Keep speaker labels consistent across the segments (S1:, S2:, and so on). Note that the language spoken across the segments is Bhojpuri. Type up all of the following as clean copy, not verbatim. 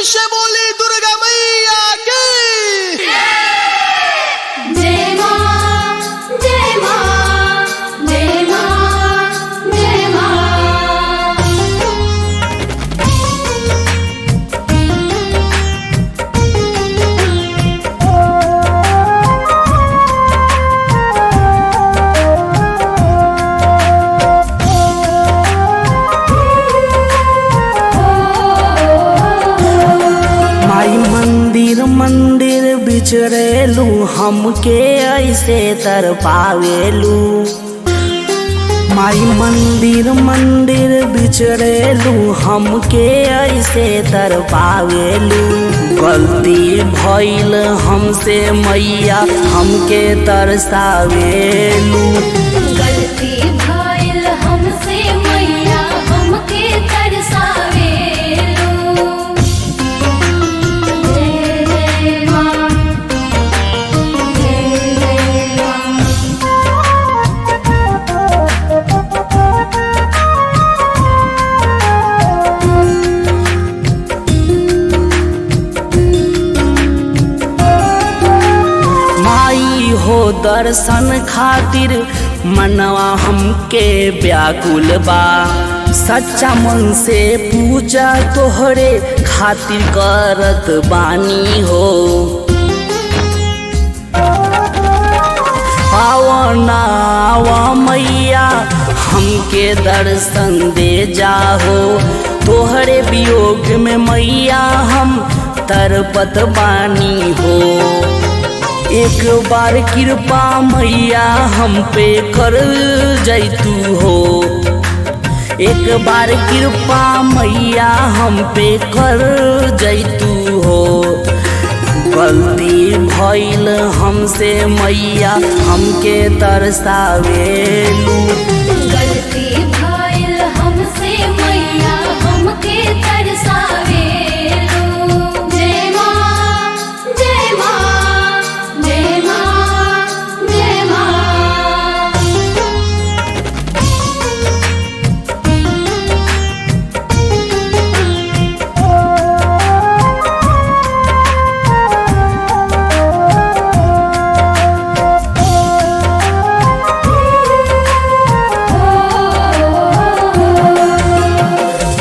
S1: से बोली दुर्गा मैया की।
S2: जय मां जय मां जय मां जय
S3: माई मंदिर मंदिर बिचरेलू हमके ऐसे तर पावेलू। माई मंदिर मंदिर बिचरेलू हमके ऐसे तर पावेलू। गलती भइल हमसे मैया हमके तरसावेलू।
S2: गलती भइल हमसे मैया हमके तरसावेलू। जय जय मां जय जय मां।
S3: माई हो दर्शन खातिर मनवा हमके व्याकुल बा। सच्चा मन से पूजा तोहरे खातिर करत बानी हो। आवा मैया हमके दर्शन दे जाहो। तोहरे वियोग में मैया हम तरपत बानी हो। एक बार कृपा मैया हम पे कर जैतू हो। एक बार कृपा मैया हम पे कर जैतू हो। गलती भइल हमसे मैया हमके तरसावेलू।
S2: गलती भइल हमसे मैया हमके तरसावेलू। जय मां जय मां जय मां जय मां।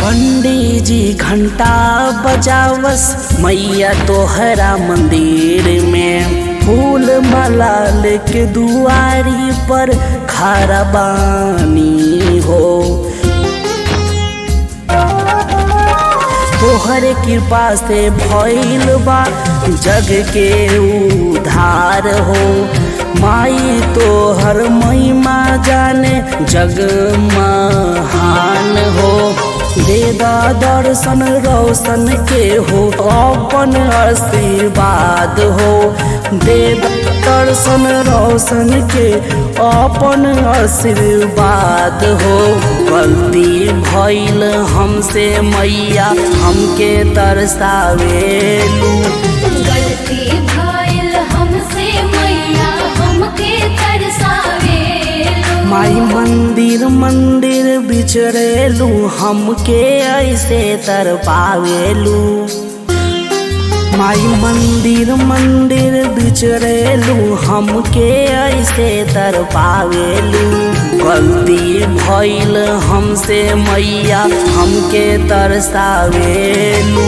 S3: पंडित जी घंटा बजावस मैया तोहरा मंदिर में। फूल माला लेके दुआरी पर खड़ा बानी हो। तोहरे कृपा से भइल बा जग के उद्धार हो। माई तोहर महिमा जाने जग महान हो। देदा दर्शन रोशन के हो अपन आशीर्वाद हो। देदा दर्शन रोशन के अपन आशीर्वाद हो। गलती भइल हमसे मैया हमके तरसावेलू।
S2: गलती भइल हमसे मैया हमके तरसावेलू।
S3: माई मंदिर मंदिर बिचरेलू हमके ऐसे तर पावेलू। माई मंदिर मंदिर बिचरेलू हमके ऐसे तर पावेलू। गलती भइल हमसे मैया हमके तरसावेलू।